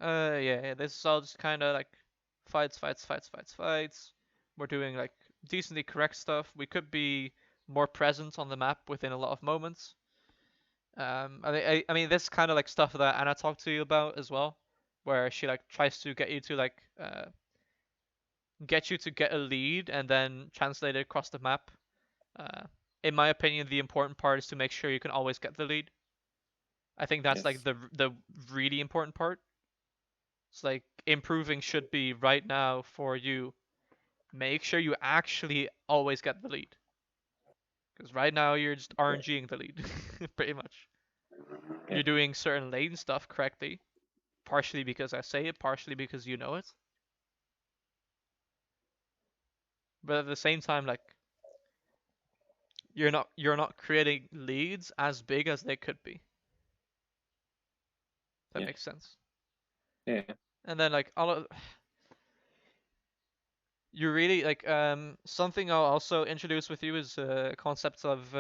Yeah, this is all just kind of like fights, fights, fights, fights, fights. We're doing like decently correct stuff. We could be more present on the map within a lot of moments. I mean, this kind of like stuff that Anna talked to you about as well, where she like tries to get you to like get you to get a lead and then translate it across the map. Uh, in my opinion, the important part is to make sure you can always get the lead. I think that's like Yes. the really important part. It's like improving should be right now for you. Make sure you actually always get the lead. Because right now you're just RNGing the lead, pretty much. Yeah. You're doing certain lane stuff correctly, partially because I say it, partially because you know it. But at the same time, like you're not creating leads as big as they could be. That Yeah. makes sense. Yeah. And then like all of you really like something I'll also introduce with you is concepts of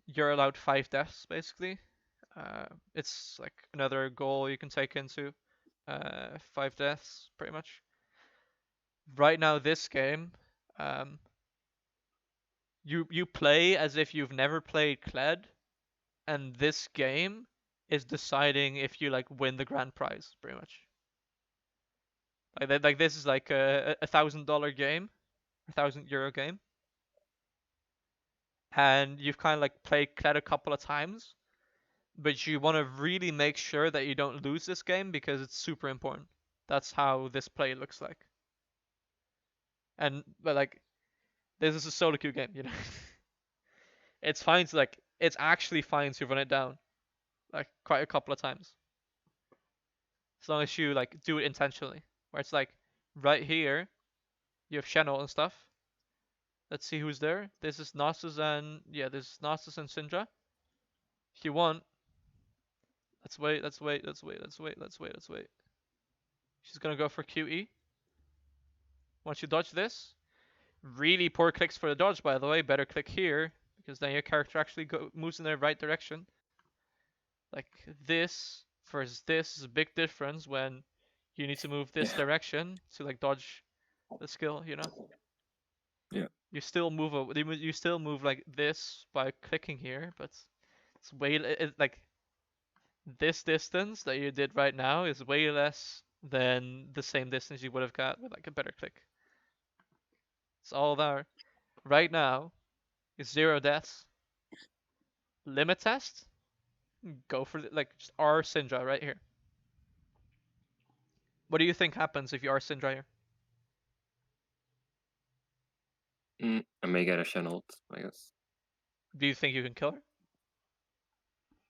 you're allowed 5 deaths basically. It's like another goal you can take into 5 deaths pretty much. Right now, this game, um, you play as if you've never played kled, and this game is deciding if you like win the grand prize pretty much. Like this is like a $1,000 game, €1,000 game, and you've kind of like played kled a couple of times, but you want to really make sure that you don't lose this game because it's super important. That's how this play looks like. And but like this is a solo queue game, you know. It's fine to like it's actually fine to run it down like quite a couple of times. As long as you like do it intentionally. Where it's like right here, you have Channel and stuff. Let's see who's there. This is Nasus and yeah, this is Nasus and Syndra. If you want, let's wait, let's wait, let's wait, let's wait, let's wait, let's wait. She's gonna go for QE. Once you dodge this, really poor clicks for the dodge by the way. Better click here because then your character actually moves in the right direction. Like this versus this is a big difference when you need to move this Yeah. direction to like dodge the skill, you know? Yeah. You still move you still move like this by clicking here, but it's way like this distance that you did right now is way less than the same distance you would have got with like a better click. It's all there. Right now, it's 0 deaths. Limit test? Go for like just R Syndra right here. What do you think happens if you R Syndra here? I may get a Chenault, I guess. Do you think you can kill her?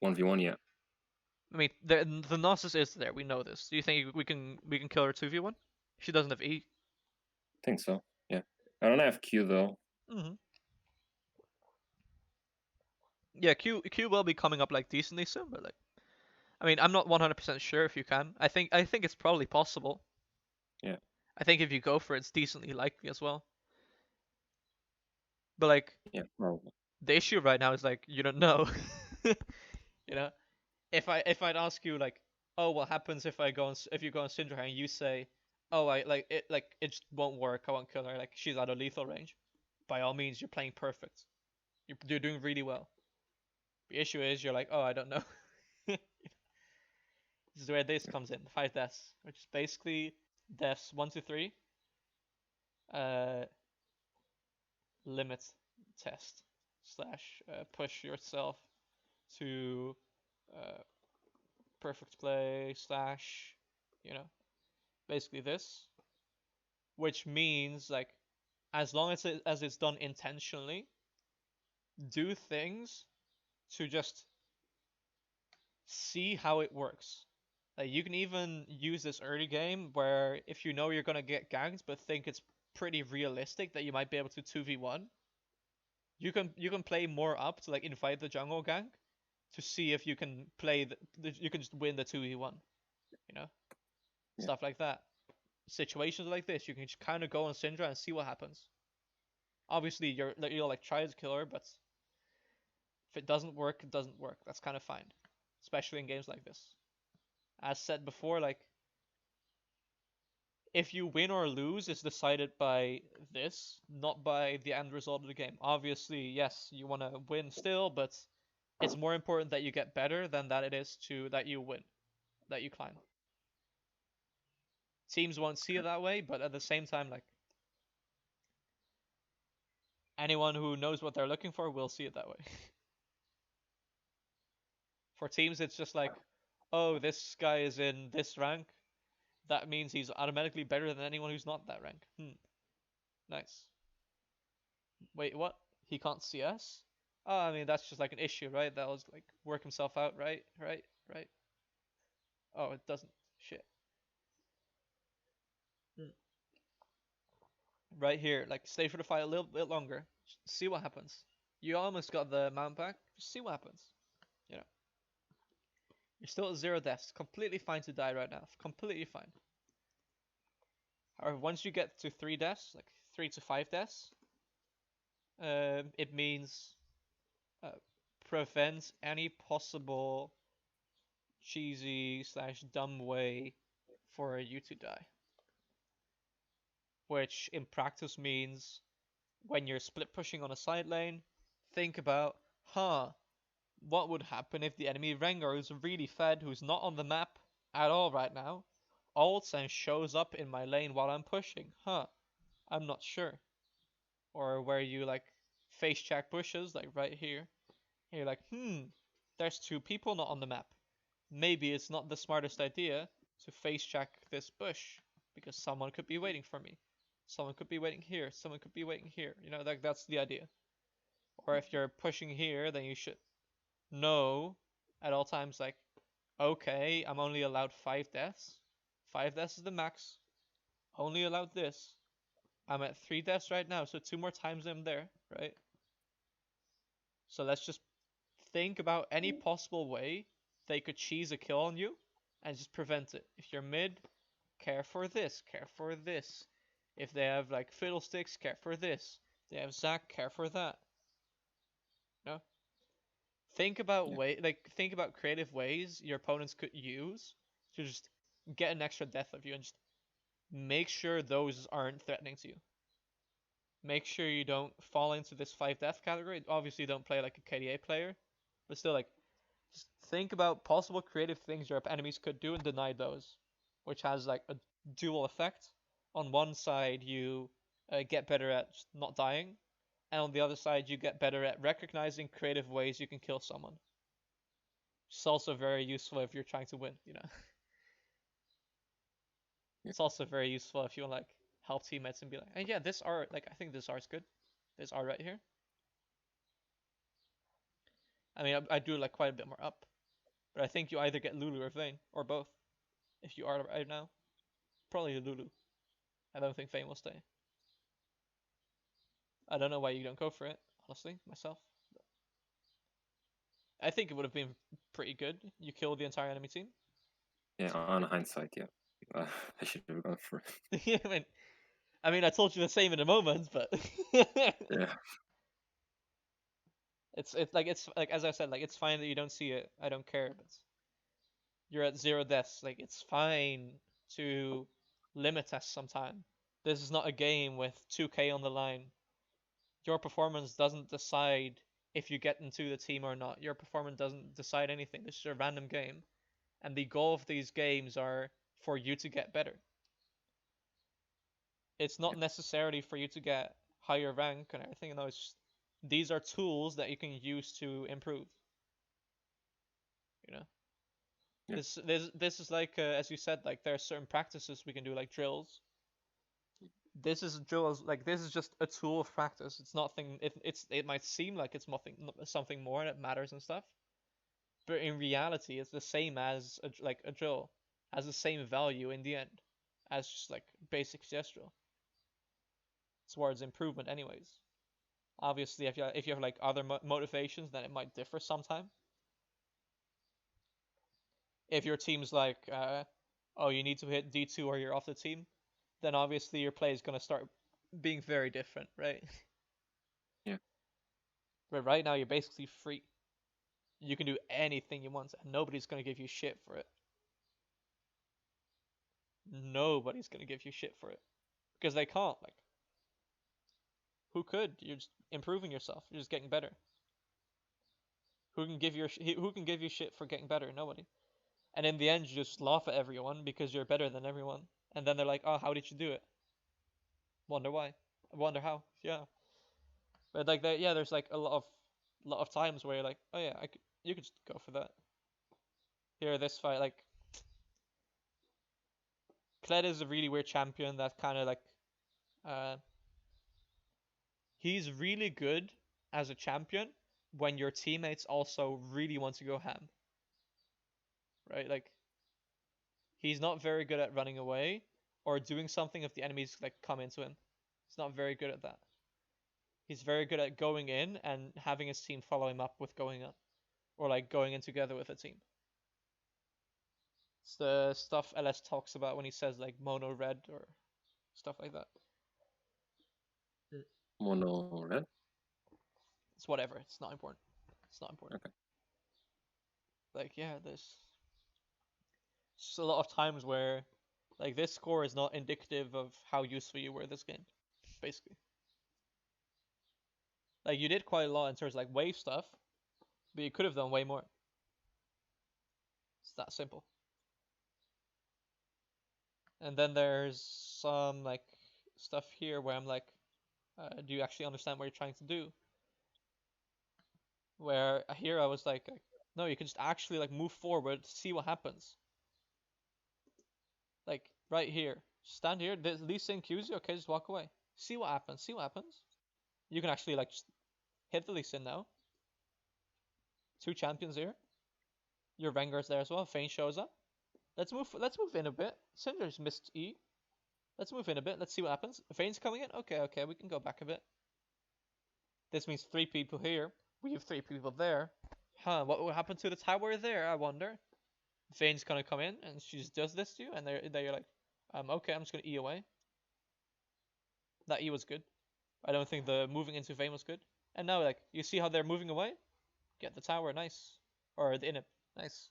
1v1, yeah. I mean, the Gnosis is there. We know this. Do you think we can kill her 2v1? She doesn't have E. Think so. Yeah. I don't have Q though. Mm-hmm. Yeah, Q will be coming up like decently soon, but like I mean, I'm not 100% sure if you can. I think it's probably possible. Yeah. I think if you go for it, it's decently likely as well. But like Yeah. Probably. the issue right now is like you don't know. You know, if I'd ask you like, oh, what happens if you go on Syndra and you say, oh, I like it just won't work. I won't kill her. Like she's out of lethal range. By all means, you're playing perfect. You're doing really well. The issue is you're like, oh, I don't know. This is where this comes in, 5 deaths, which is basically deaths 1 to 3, uh, limit test slash push yourself to uh, perfect play slash, you know, basically this, which means like as long as it's done intentionally, do things to just see how it works. Like you can even use this early game where if you know you're gonna get ganked but think it's pretty realistic that you might be able to 2v1, you can play more up to like invite the jungle gank to see if you can you can just win the 2v1, you know? Yeah. Stuff like that. Situations like this, you can just kind of go on Syndra and see what happens. Obviously, you'll like try to kill her, but if it doesn't work, it doesn't work. That's kind of fine, especially in games like this. As said before, like if you win or lose is decided by this, not by the end result of the game. Obviously, yes, you want to win still, but it's more important that you get better than that it is to that you win, that you climb. Teams won't see it that way, but at the same time, like anyone who knows what they're looking for will see it that way. For teams, it's just like, oh, this guy is in this rank. That means he's automatically better than anyone who's not that rank. Nice. Wait, what? He can't see us? Oh, I mean, that's just like an issue, right? That'll like work himself out, right? Right? Right? Oh, it doesn't. Shit. Hmm. Right here, like, stay for the fight a little bit longer. See what happens. You almost got the mount back. Just see what happens. You know, you're still at 0 deaths. Completely fine to die right now. Completely fine. However, once you get to 3 deaths, like 3 to 5 deaths, it means uh, prevents any possible cheesy slash dumb way for you to die. Which in practice means when you're split pushing on a side lane, think about, what would happen if the enemy Rengar is really fed, who's not on the map at all right now, ults and shows up in my lane while I'm pushing? I'm not sure. Or where you like face check bushes, like right here. And you're like, there's 2 people not on the map. Maybe it's not the smartest idea to face check this bush because someone could be waiting for me. Someone could be waiting here. Someone could be waiting here. You know, that's the idea. Or if you're pushing here, then you should know at all times, like, okay, I'm only allowed 5 deaths. 5 deaths is the max. Only allowed this. I'm at 3 deaths right now, so 2 more times I'm there, right? So let's just think about any possible way they could cheese a kill on you and just prevent it. If you're mid, care for this, care for this. If they have like fiddlesticks, care for this. If they have Zac, care for that. You know? Yeah. Think about creative ways your opponents could use to just get an extra death of you and just make sure those aren't threatening to you. Make sure you don't fall into this 5 death category. Obviously don't play like a KDA player, but still like just think about possible creative things your enemies could do and deny those, which has like a dual effect. On one side, you get better at not dying, and on the other side, you get better at recognizing creative ways you can kill someone. It's also very useful if you're trying to win. You know, Yeah. it's also very useful if you want like help teammates and be like, hey, yeah, this art, like I think this art's good. This art right here. I mean, I do like quite a bit more up, but I think you either get Lulu or Vayne or both. If you are right now, probably Lulu. I don't think Vayne will stay. I don't know why you don't go for it, honestly, myself. I think it would have been pretty good. You kill the entire enemy team. Yeah, on hindsight, yeah. I should have gone for it. I mean, I told you the same in a moment, but Yeah. it's like as I said, like it's fine that you don't see it. I don't care, but you're at 0 deaths. Like it's fine to limit test sometime. This is not a game with 2K on the line. Your performance doesn't decide if you get into the team or not. Your performance doesn't decide anything. This is a random game, and the goal of these games are for you to get better. It's not Yeah. necessarily for you to get higher rank and everything. No, it's these are tools that you can use to improve. You know, Yeah. this is like as you said, like there are certain practices we can do, like drills. This is drills, like this is just a tool of practice. It's nothing. It might seem like it's nothing, something more, and it matters and stuff. But in reality, it's the same as like a drill, has the same value in the end as just like basic CS drill towards improvement, anyways. Obviously, if you have like other motivations, then it might differ sometime. If your team's like, oh, you need to hit D2 or you're off the team, then obviously your play is gonna start being very different, right? Yeah. But right now you're basically free. You can do anything you want, and nobody's gonna give you shit for it. Nobody's gonna give you shit for it because they can't. Like, who could? You're just improving yourself. You're just getting better. Who can give you shit for getting better? Nobody. And in the end, you just laugh at everyone because you're better than everyone. And then they're like, "Oh, how did you do it? Wonder why? Wonder how?" Yeah. But like, yeah, there's like a lot of times where you're like, "Oh yeah, you could just go for that." Here, this fight, like, kled is a really weird champion that kind of like, uh, he's really good as a champion when your teammates also really want to go ham, right? Like, he's not very good at running away or doing something if the enemies like come into him. He's not very good at that. He's very good at going in and having his team follow him up with going up or like going in together with a team. It's the stuff LS talks about when he says like mono red or stuff like that. Mono red. It's whatever. It's not important. It's not important. Okay. Like yeah, there's just a lot of times where like this score is not indicative of how useful you were this game, basically. Like you did quite a lot in terms of like wave stuff, but you could have done way more. It's that simple. And then there's some like stuff here where I'm like, do you actually understand what you're trying to do? Where here I was like, no, you can just actually like move forward, see what happens. Like right here, stand here. Lee Sin cues you. Okay, just walk away. See what happens. See what happens. You can actually like just hit the Lee Sin now. Two champions here. Your Rengar's there as well. Fane shows up. Let's move. Let's move in a bit. Cinder's missed E. Let's move in a bit. Let's see what happens. Fane's coming in. Okay, okay, we can go back a bit. This means three people here. We have three people there. Huh? What will happen to the tower there? I wonder. Fane's gonna come in and she just does this to you, and they're like, okay, I'm just gonna E away. That E was good. I don't think the moving into Fane was good. And now, like, you see how they're moving away? Get the tower, nice. Or the inhib, nice.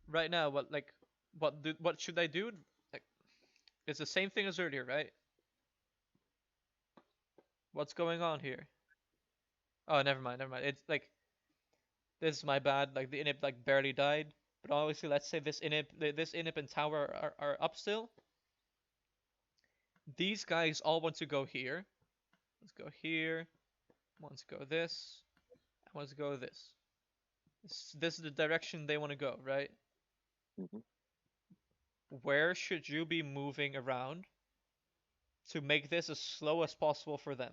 Right now, what should they do? Like, it's the same thing as earlier, right? What's going on here? Oh, never mind, never mind. It's like this is my bad. Like the inhib like barely died, but obviously, let's say this inhib and tower are up still. These guys all want to go here. Let's go here. Want to go this. I want to go this. This is the direction they want to go, right? Mm-hmm. Where should you be moving around to make this as slow as possible for them?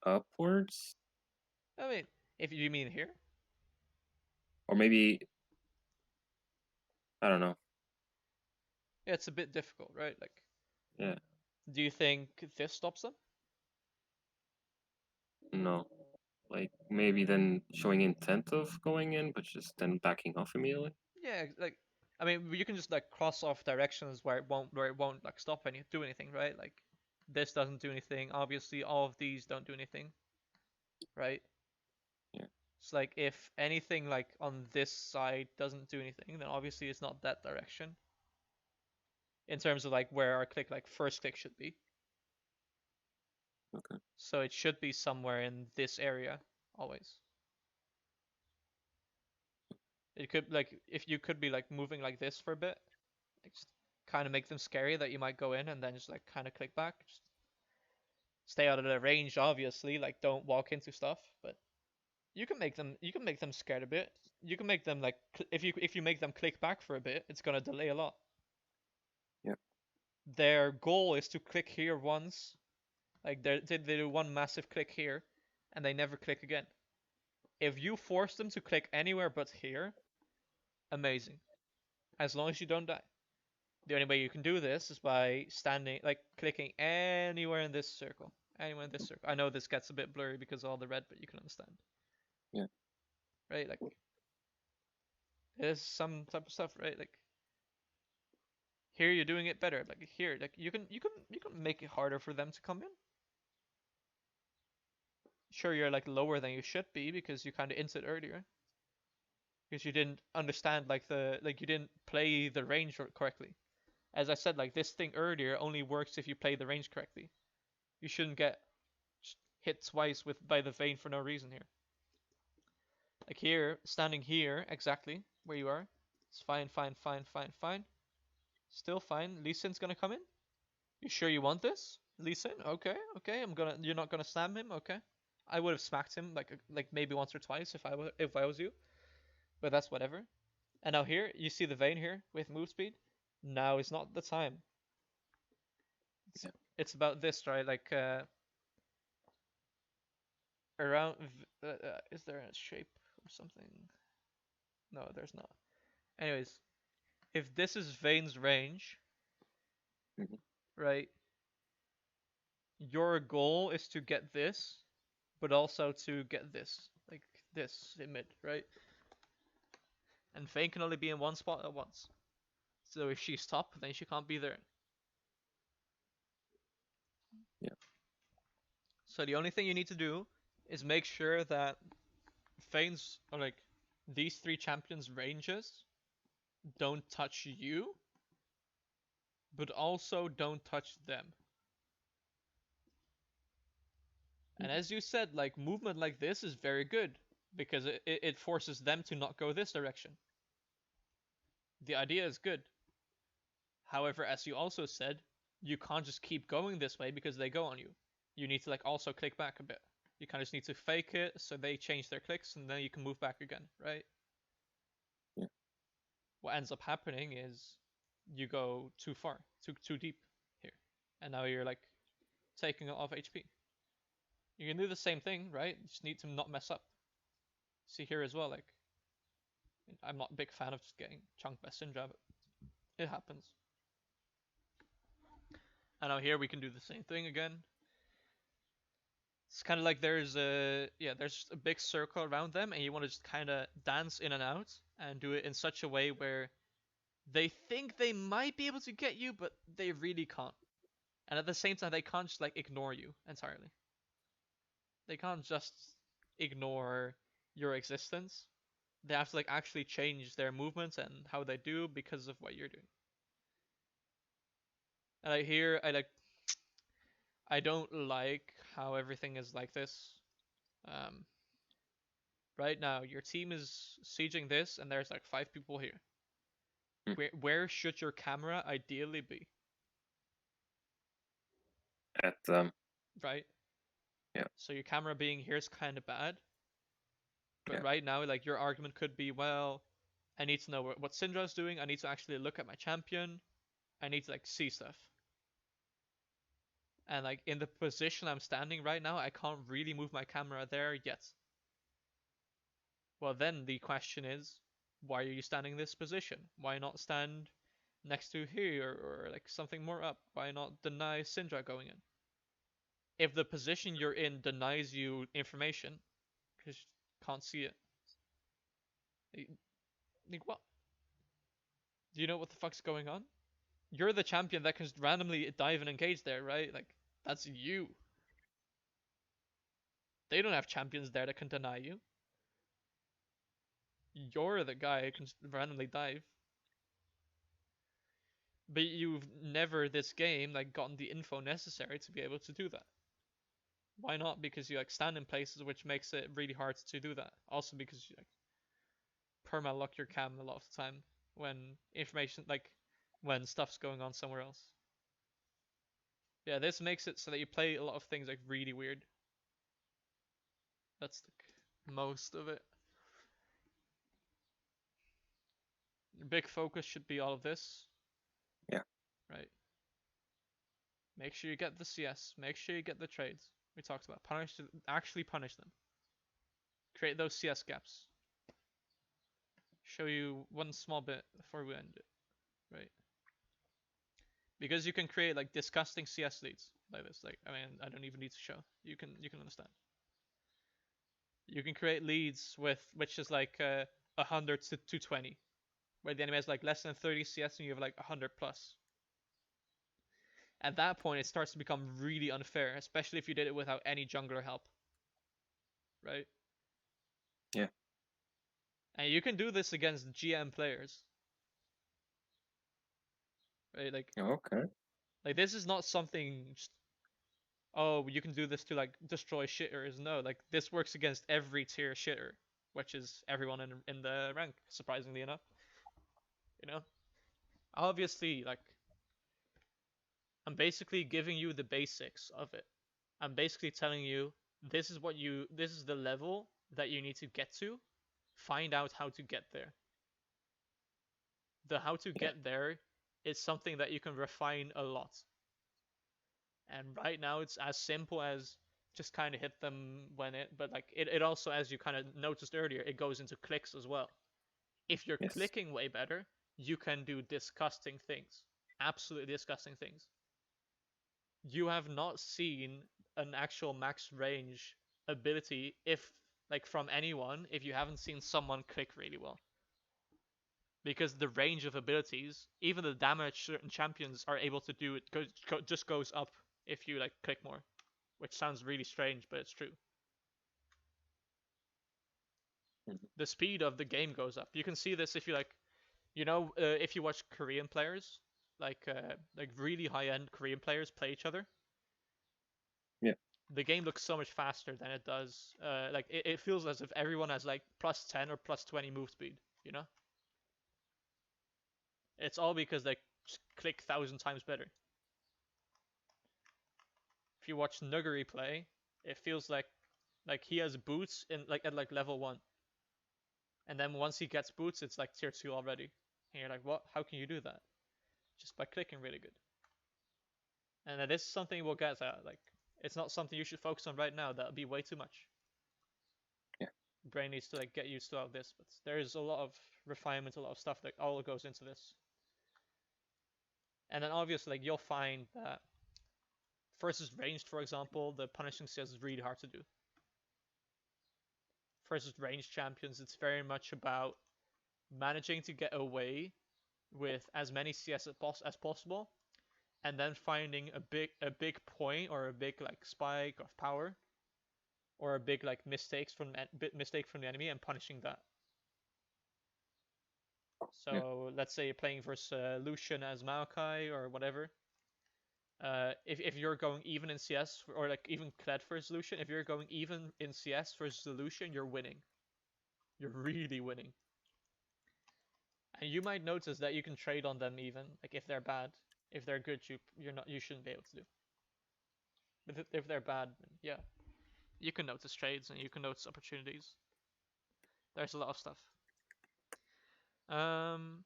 Upwards, I mean, if you mean here, or maybe I don't know. yeah, it's a bit difficult, right? Like, Yeah. do you think this stops them? No. Like maybe then showing intent of going in, but just then backing off immediately. Yeah, like, I mean, you can just like cross off directions where it won't like stop any do anything, right? Like, this doesn't do anything. Obviously, all of these don't do anything, right? Yeah. It's like if anything like on this side doesn't do anything, then obviously it's not that direction. In terms of like where our click like first click should be. Okay. So it should be somewhere in this area always. It could like if you could be like moving like this for a bit, like just kind of make them scary that you might go in and then just like kind of click back. Just stay out of their range, obviously. Like don't walk into stuff, but you can make them scared a bit. You can make them like if you make them click back for a bit, it's gonna delay a lot. Yeah. Their goal is to click here once, like they do one massive click here, and they never click again. If you force them to click anywhere but here, amazing. As long as you don't die. The only way you can do this is by standing, like clicking anywhere in this circle. Anywhere in this circle. I know this gets a bit blurry because of all the red, but you can understand. Yeah. Right? Like, there's some type of stuff, right? Like, here you're doing it better. Like here, like you can make it harder for them to come in. Sure, you're like lower than you should be because you kind of inted earlier. because you didn't understand like you didn't play the range correctly. As I said, like this thing earlier only works if you play the range correctly. You shouldn't get hit twice with by the vein for no reason here. Like here, standing here exactly where you are, it's fine, fine, fine, fine, fine. Still fine. Lee Sin's gonna come in. You sure you want this? Lee Sin? Okay, okay. I'm gonna. You're not gonna slam him? Okay. I would have smacked him like maybe once or twice if I was you, but that's whatever. And now here, you see the vein here with move speed. Now is not the time. It's Yeah. it's about this, right? Like around. Is there a shape or something? No, there's not. Anyways, if this is Vayne's range, Mhm. right? Your goal is to get this, but also to get this, like this in mid, right? And Vayne can only be in one spot at once. So if she's top, then she can't be there. Yeah. So the only thing you need to do is make sure that Vayne's or like these three champions' ranges don't touch you, but also don't touch them. And Mhm. as you said, like movement like this is very good because it forces them to not go this direction. The idea is good. However, as you also said, you can't just keep going this way because they go on you. You need to like also click back a bit. You kind of just need to fake it so they change their clicks and then you can move back again, right? Yeah. What ends up happening is you go too far, too deep here, and now you're like taking off HP. You can do the same thing, right? You just need to not mess up. See here as well, like I'm not a big fan of just getting chunked by Syndra, but it happens. And now here we can do the same thing again. It's kind of like there's just a big circle around them, and you want to just kind of dance in and out and do it in such a way where they think they might be able to get you, but they really can't. And at the same time, they can't just like ignore you entirely. They can't just ignore your existence. They have to like actually change their movements and how they do because of what you're doing. And I don't like how everything is like this. Um, right now, your team is sieging this, and there's like 5 people here. Mm. Where should your camera ideally be? At Right. Yeah. So your camera being here is kind of bad. But Yeah. right now, like your argument could be, well, I need to know what Syndra's doing. I need to actually look at my champion. I need to like see stuff. And like in the position I'm standing right now, I can't really move my camera there yet. Well, then the question is, why are you standing in this position? Why not stand next to here or like something more up? Why not deny Syndra going in? If the position you're in denies you information, because you can't see it, like what? Do you know what the fuck's going on? You're the champion that can just randomly dive and engage there, right? Like that's you. They don't have champions there that can deny you. You're the guy who can just randomly dive. But you've never this game like gotten the info necessary to be able to do that. Why not? Because you like stand in places which makes it really hard to do that. Also because you like perma lock your cam a lot of the time when information like when stuff's going on somewhere else. Yeah, this makes it so that you play a lot of things like really weird. That's like most of it. Your big focus should be all of this, Yeah. right? Make sure you get the CS. Make sure you get the trades. We talked about actually punish them. Create those CS gaps. Show you one small bit before we end it, right? Because you can create like disgusting CS leads like this. Like I mean, I don't even need to show. You can understand. You can create leads with which is like 100 to 220, where the enemy has like less than 30 CS and you have like 100 plus. At that point, it starts to become really unfair, especially if you did it without any jungler help, right? Yeah. And you can do this against GM players, right? Okay. Like this is not something just, oh, you can do this to like destroy shitters. No, like this works against every tier shitter, which is everyone in the rank, surprisingly enough. You know, obviously, like I'm basically giving you the basics of it. I'm basically telling you this is the level that you need to get to. Find out how to get there. The how to Yeah. get there is something that you can refine a lot. And right now it's as simple as just kind of hit them when but like it also, as you kind of noticed earlier, it goes into clicks as well. If you're Yes. clicking way better, you can do disgusting things. Absolutely disgusting things. You have not seen an actual max range ability if like from anyone if you haven't seen someone click really well. Because the range of abilities, even the damage certain champions are able to do, just goes up if you like click more, which sounds really strange, but it's true. Mhm. The speed of the game goes up. You can see this if you like, if you watch Korean players, like really high end Korean players play each other. Yeah. The game looks so much faster than it does. Like it feels as if everyone has like plus 10 or plus 20 move speed. You know, it's all because they click 1,000 times better. If you watch Nuggery play, it feels like he has boots in like at like level 1, and then once he gets boots, it's like tier 2 already. And you're like, what? How can you do that? Just by clicking really good. And this is something we'll get at. Like, it's not something you should focus on right now. That'll be way too much. Yeah. Brain needs to like get used to all this, but there is a lot of refinement, a lot of stuff that all goes into this. And then obviously, like you'll find that versus ranged, for example, the punishing CS is really hard to do. Versus ranged champions, it's very much about managing to get away with as many CS as possible, and then finding a big point or a big like spike of power or a big like mistake from the enemy and punishing that. Yeah. So let's say you're playing versus Lucian as Maokai or whatever. If you're going even in CS or like even kled versus Lucian, if you're going even in CS versus Lucian, you're winning. You're really winning. And you might notice that you can trade on them even like if they're bad. If they're good, you shouldn't be able to do. But if they're bad, yeah, you can notice trades and you can notice opportunities. There's a lot of stuff. Um,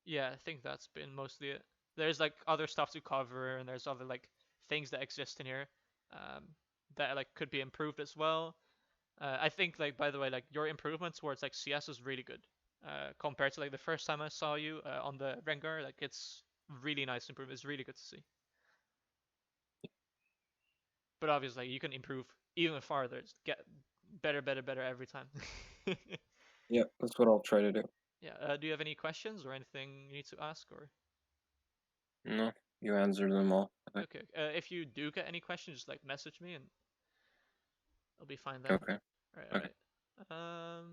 yeah, I think that's been mostly it. There's like other stuff to cover, and there's other like things that exist in here, um, that like could be improved as well. I think like by the way, like your improvement towards like CS is really good, compared to like the first time I saw you on the Rengar. Like it's really nice improvement. It's really good to see. But obviously you can improve even farther. Just get better, better, better every time. Yeah. That's what I'll try to do. Yeah. Do you have any questions or anything you need to ask or? No, you answered them all, I think. Okay. If you do get any questions, just like message me and it'll be fine then. Okay. All right. All Okay. right.